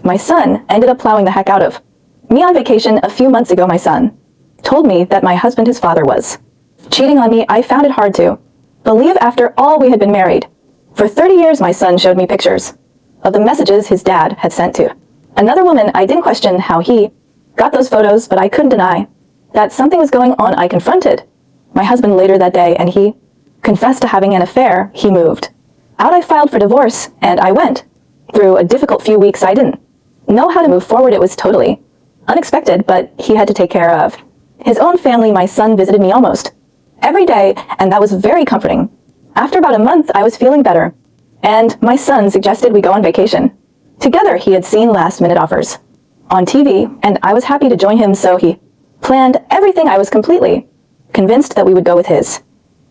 my son ended up plowing the heck out of me on vacation a few months ago. My son told me that my husband, his father, was cheating on me. I found it hard to believe after all we had been married. For 30 years, my son showed me pictures of the messages his dad had sent to another woman. I didn't question how he got those photos, but I couldn't deny that something was going on. I confronted my husband later that day, and he confessed to having an affair. He moved out. I filed for divorce, and I went through a difficult few weeks. I didn't know how to move forward. It was totally unexpected, but he had to take care of his own family. My son visited me almost every day, and that was very comforting. After about a month, I was feeling better, and my son suggested we go on vacation together. He had seen last-minute offers on TV, and I was happy to join him, so he planned everything. I was completely convinced that we would go with his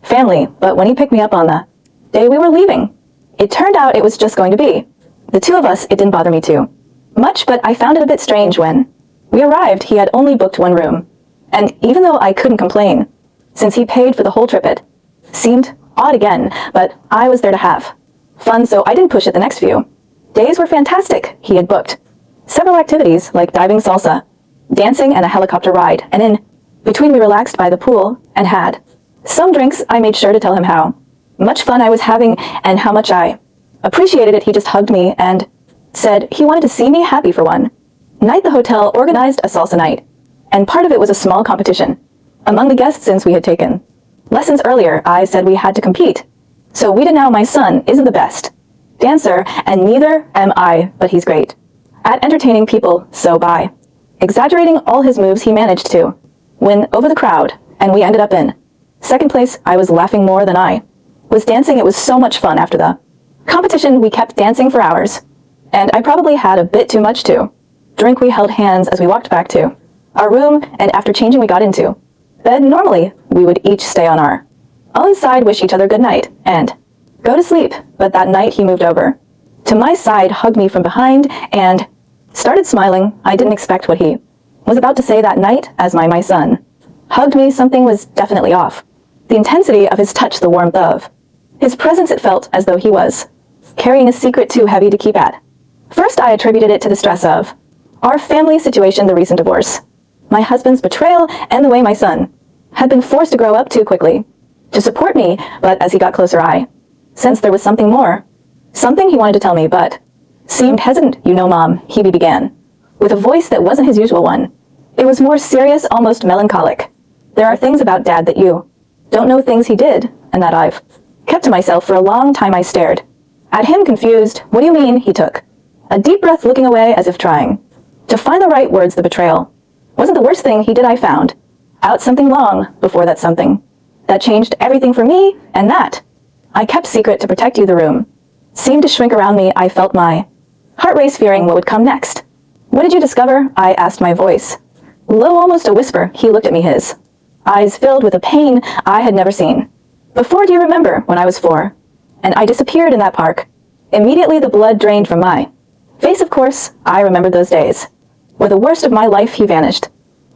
family, but when he picked me up on the day we were leaving, it turned out it was just going to be the two of us. It didn't bother me too much, but I found it a bit strange when we arrived. He had only booked one room, and even though I couldn't complain, since he paid for the whole trip, it seemed odd again, but I was there to have fun, so I didn't push it. The next few days were fantastic. He had booked several activities like diving, salsa, dancing, and a helicopter ride, and in between we relaxed by the pool and had some drinks. I made sure to tell him how much fun I was having and how much I appreciated it. He just hugged me and said he wanted to see me happy. For one night, the hotel organized a salsa night, and part of it was a small competition among the guests. Since we had taken lessons earlier, I said we had to compete, so we did. Now my son isn't the best dancer, and neither am I, but he's great at entertaining people, so by exaggerating all his moves, he managed to win over the crowd, and we ended up in second place. I was laughing more than I was dancing. It was so much fun. After the competition, we kept dancing for hours, and I probably had a bit too much to drink. We held hands as we walked back to our room, and after changing, we got into bed. Normally, we would each stay on our own side, wish each other good night, and go to sleep, but that night he moved over to my side, hugged me from behind, and started smiling. I didn't expect what he was about to say that night. As my son hugged me, something was definitely off. The intensity of his touch, the warmth of his presence, it felt as though he was carrying a secret too heavy to keep at. First, I attributed it to the stress of our family situation, the recent divorce, my husband's betrayal, and the way my son had been forced to grow up too quickly to support me. But as he got closer, I sensed there was something more, something he wanted to tell me, but seemed hesitant. You know, Mom, he began, with a voice that wasn't his usual one. It was more serious, almost melancholic. There are things about Dad that you don't know, things he did, and that I've kept to myself for a long time. I stared at him, confused. What do you mean? He took a deep breath, looking away as if trying to find the right words. The betrayal wasn't the worst thing he did. I found out something long before that, something that changed everything for me, and that I kept secret to protect you. The room seemed to shrink around me. I felt my heart race, fearing what would come next. What did you discover? I asked, my voice low, almost a whisper. He looked at me, his eyes filled with a pain I had never seen before. Do you remember when I was 4 and I disappeared in that park? Immediately the blood drained from my face. Of course, I remembered those days were the worst of my life. He vanished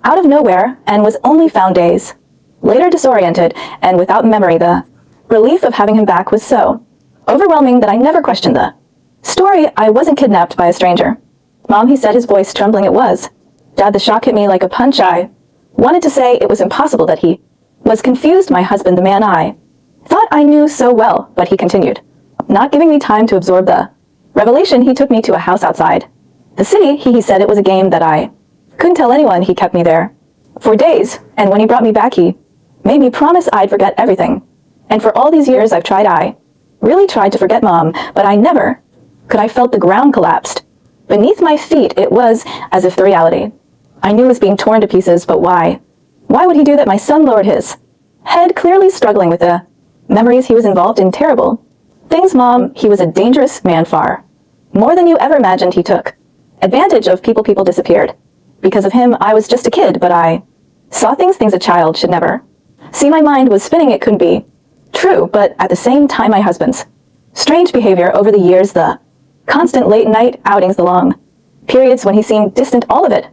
out of nowhere and was only found days later, disoriented and without memory. The relief of having him back was so overwhelming that I never questioned the story. I wasn't kidnapped by a stranger, Mom, he said, his voice trembling. It was Dad. The shock hit me like a punch. I wanted to say it was impossible, that he was confused. My husband, the man I thought I knew so well, but he continued, not giving me time to absorb the revelation. He took me to a house outside the city. He said it was a game that I couldn't tell anyone. He kept me there for days, and when he brought me back, he made me promise I'd forget everything. And for all these years I've tried. I really tried to forget, Mom, but I never could. I felt the ground collapsed beneath my feet. It was as if the reality I knew was being torn to pieces. But why? Why would he do that? My son lowered his head, clearly struggling with the memories. He was involved in terrible things, Mom. He was a dangerous man, far more than you ever imagined. He took advantage of people. People disappeared because of him. I was just a kid, but I saw things a child should never see. My mind was spinning. It couldn't be true, but at the same time, my husband's strange behavior over the years, the constant late night outings, the long periods when he seemed distant, all of it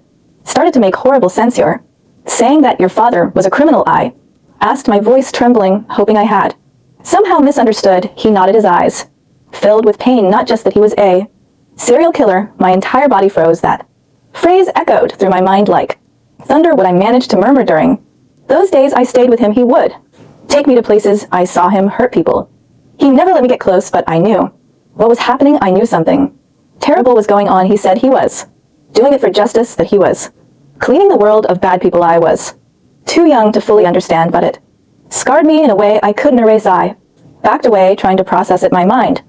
started to make horrible sense. You're saying that your father was a criminal? I asked, my voice trembling, hoping I had somehow misunderstood. He nodded, his eyes filled with pain. Not just that he was a Serial killer, my entire body froze. That phrase echoed through my mind like thunder. What I managed to murmur during those days I stayed with him, he would take me to places. I saw him hurt people. He never let me get close, but I knew what was happening. I knew something terrible was going on. He said he was doing it for justice, that he was cleaning the world of bad people. I was too young to fully understand, but it scarred me in a way I couldn't erase. I backed away, trying to process it. My mind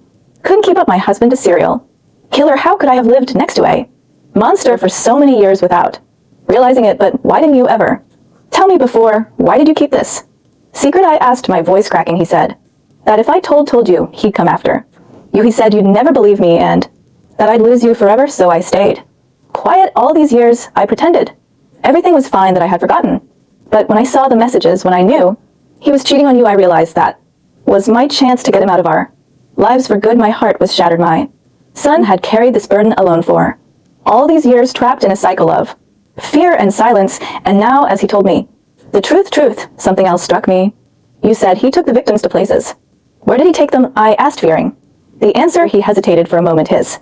couldn't keep up. My husband, a serial killer. How could I have lived next to a monster for so many years without realizing it? But why didn't you ever tell me before? Why did you keep this secret? I asked, my voice cracking. He said that if I told you, he'd come after you. He said you'd never believe me and that I'd lose you forever, so I stayed quiet all these years. I pretended everything was fine, that I had forgotten. But when I saw the messages, when I knew he was cheating on you, I realized that was my chance to get him out of our lives for good. My heart was shattered. My son had carried this burden alone for all these years, trapped in a cycle of fear and silence. And now, as he told me the truth, something else struck me. You said he took the victims to places. Where did he take them? I asked, fearing the answer. He hesitated for a moment, his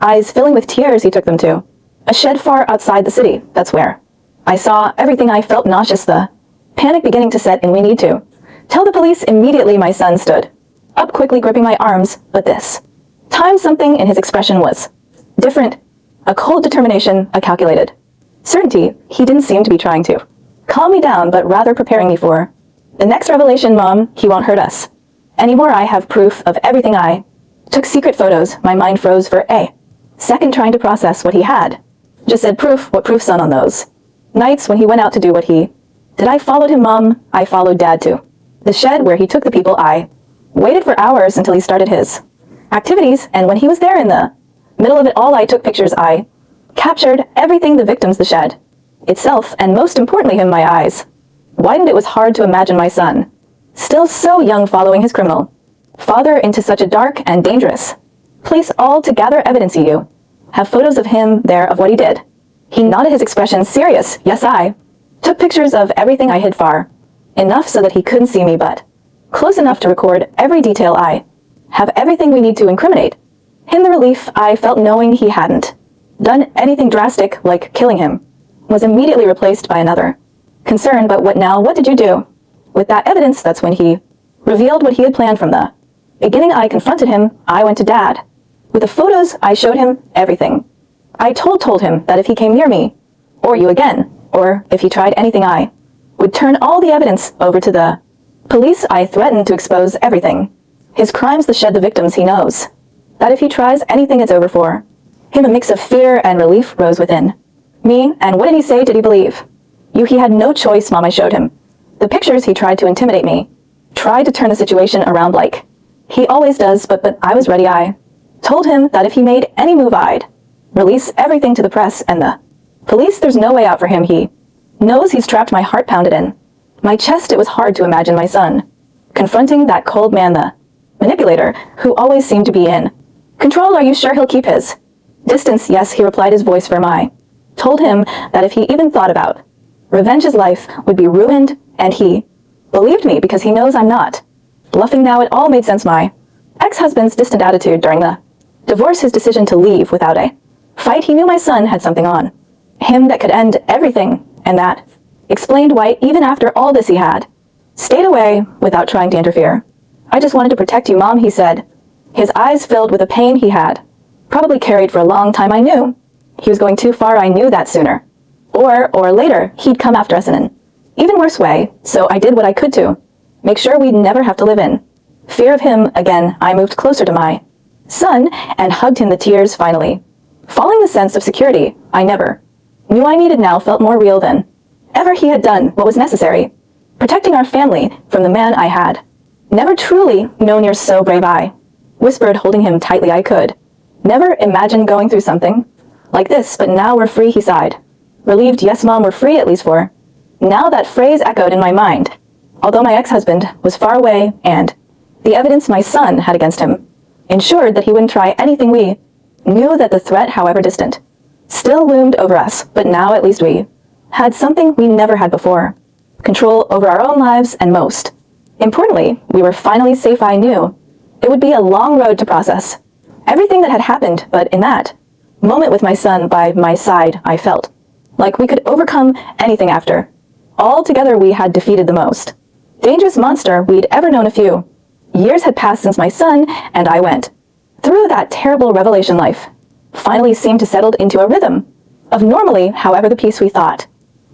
eyes filling with tears. He took them to a shed far outside the city. That's where I saw everything. I felt nauseous, the panic beginning to set in. We need to tell the police immediately. My son stood up quickly, gripping my arms, but this time something in his expression was different. A cold determination, a calculated certainty. He didn't seem to be trying to calm me down, but rather preparing me for the next revelation. Mom, he won't hurt us anymore. I have proof of everything. I took secret photos. My mind froze for a second, trying to process what he had just said. Proof? What proof, son? On those nights when he went out to do what he did, I followed him. Mom, I followed Dad to the shed where he took the people. I waited for hours until he started his activities, and when he was there in the middle of it all, I took pictures. I captured everything, the victims, the shed itself, and most importantly him. My eyes widened. It was hard to imagine my son, still so young, following his criminal father into such a dark and dangerous place, all to gather evidence. You have photos of him there, of what he did. He nodded, his expression serious. Yes, I took pictures of everything. I hid far enough so that he couldn't see me, but close enough to record every detail. I have everything we need to incriminate him. The relief I felt knowing he hadn't done anything drastic like killing him was immediately replaced by another concern. But what now? What did you do with that evidence? That's when he revealed what he had planned from the beginning. I confronted him. I went to Dad with the photos. I showed him everything. I told him that if he came near me, or you again, or if he tried anything, I would turn all the evidence over to the police. I threatened to expose everything, his crimes, the shed, the victims. He knows that if he tries anything, it's over for him. A mix of fear and relief rose within me. And what did he say? Did he believe you? He had no choice, Mom. I showed him the pictures. He tried to intimidate me, tried to turn the situation around like he always does, but I was ready. I told him that if he made any move, I'd release everything to the press and the police. There's no way out for him. He knows he's trapped. My heart pounded in my chest. It was hard to imagine my son confronting that cold man, the manipulator, who always seemed to be in control. Are you sure he'll keep his distance? Yes, he replied, his voice firm. I told him that if he even thought about revenge, his life would be ruined, and he believed me because he knows I'm not bluffing. Now it all made sense. My ex-husband's distant attitude during the divorce, his decision to leave without a fight. He knew my son had something on him that could end everything, and that explained why even after all this he had stayed away without trying to interfere. I just wanted to protect you, Mom, he said, his eyes filled with a pain he had probably carried for a long time. I knew he was going too far. I knew that sooner or later he'd come after us in an even worse way, so I did what I could to make sure we'd never have to live in fear of him again. I moved closer to my son and hugged him, the tears finally falling. The sense of security I never knew I needed now felt more real than ever. He had done what was necessary, protecting our family from the man I had never truly known. You're so brave, I whispered, holding him tightly. I could never imagine going through something like this, but now we're free, he sighed, relieved. Yes, Mom, we're free, at least for now. That phrase echoed in my mind, although my ex-husband was far away, and the evidence my son had against him ensured that he wouldn't try anything. We knew that the threat, however distant, still loomed over us, but now at least we had something we never had before: control over our own lives, and most importantly, we were finally safe. I knew it would be a long road to process Everything that had happened, but in that moment with my son by my side, I felt like we could overcome anything after. All together we had defeated the most dangerous monster we'd ever known. A few years had passed since my son and I went through that terrible revelation. Life finally seemed to settle into a rhythm of normally. However, the peace we thought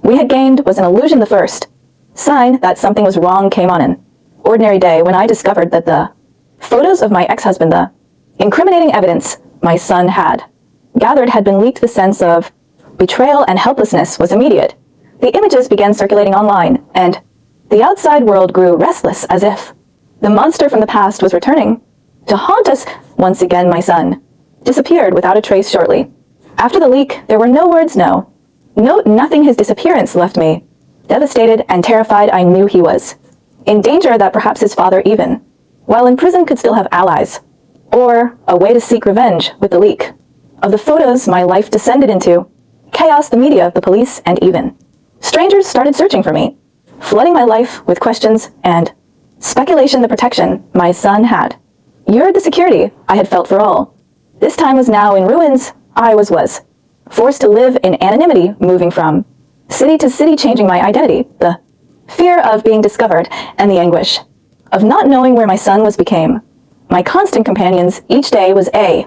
we had gained was an illusion. The first sign that something was wrong came on an ordinary day when I discovered that the photos of my ex-husband, the incriminating evidence my son had gathered, had been leaked. The sense of betrayal and helplessness was immediate. The images began circulating online, and the outside world grew restless, as if the monster from the past was returning to haunt us once again. My son disappeared without a trace shortly after the leak. There were no words, nothing. His disappearance left me devastated and terrified. I knew he was in danger, that perhaps his father, even while in prison, could still have allies or a way to seek revenge. With the leak of the photos, my life descended into chaos. The media, the police, and even strangers started searching for me, flooding my life with questions and speculation. The protection my son had ensured, the security I had felt for all this time, was now in ruins. I was forced to live in anonymity, moving from city to city, changing my identity. The fear of being discovered and the anguish of not knowing where my son was became my constant companions. Each day was a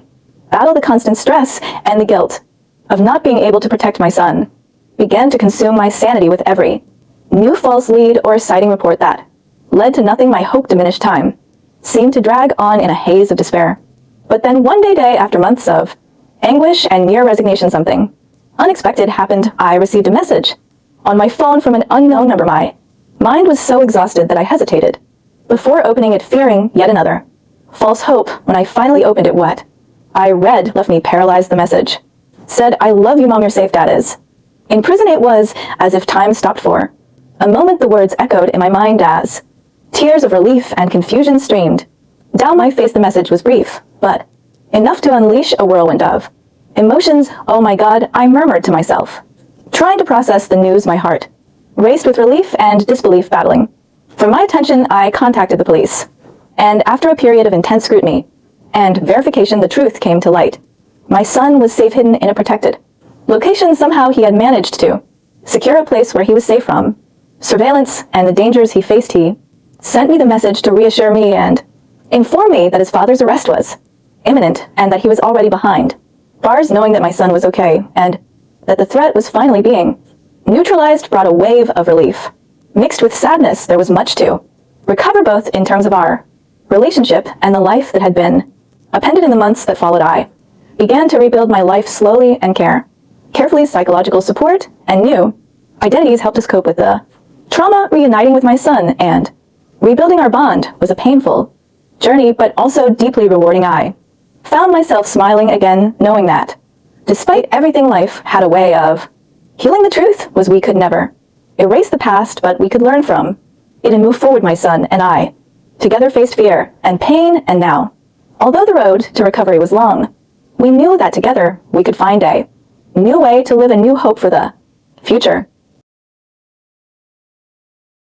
battle. The constant stress and the guilt of not being able to protect my son began to consume my sanity. With every new false lead or sighting report that led to nothing, my hope diminished. Time seemed to drag on in a haze of despair. But then one day, after months of anguish and near resignation, something unexpected happened. I received a message on my phone from an unknown number. My mind was so exhausted that I hesitated before opening it, fearing yet another false hope. When I finally opened it, what I read left me paralyzed. The message said, "I love you, Mom, you're safe. Dad is in prison." It was as if time stopped for a moment. The words echoed in my mind as tears of relief and confusion streamed down my face. The message was brief, but enough to unleash a whirlwind of emotions. "Oh my God," I murmured to myself, trying to process the news. My heart raced with relief and disbelief battling for my attention. I contacted the police, and after a period of intense scrutiny and verification, the truth came to light. My son was safe, hidden in a protected location. Somehow he had managed to secure a place where he was safe from surveillance and the dangers he faced. He sent me the message to reassure me and inform me that his father's arrest was imminent and that he was already behind bars. Knowing that my son was okay and that the threat was finally being neutralized brought a wave of relief mixed with sadness. There was much to recover, both in terms of our relationship and the life that had been appended in the months that followed. I began to rebuild my life slowly and carefully. Psychological support and new identities helped us cope with the trauma. Reuniting with my son and rebuilding our bond was a painful journey, but also deeply rewarding. I found myself smiling again, knowing that despite everything, life had a way of healing. The truth was we could never erase the past, but we could learn from it and move forward. My son and I together faced fear and pain, and now, although the road to recovery was long, we knew that together we could find a new way to live, a new hope for the future.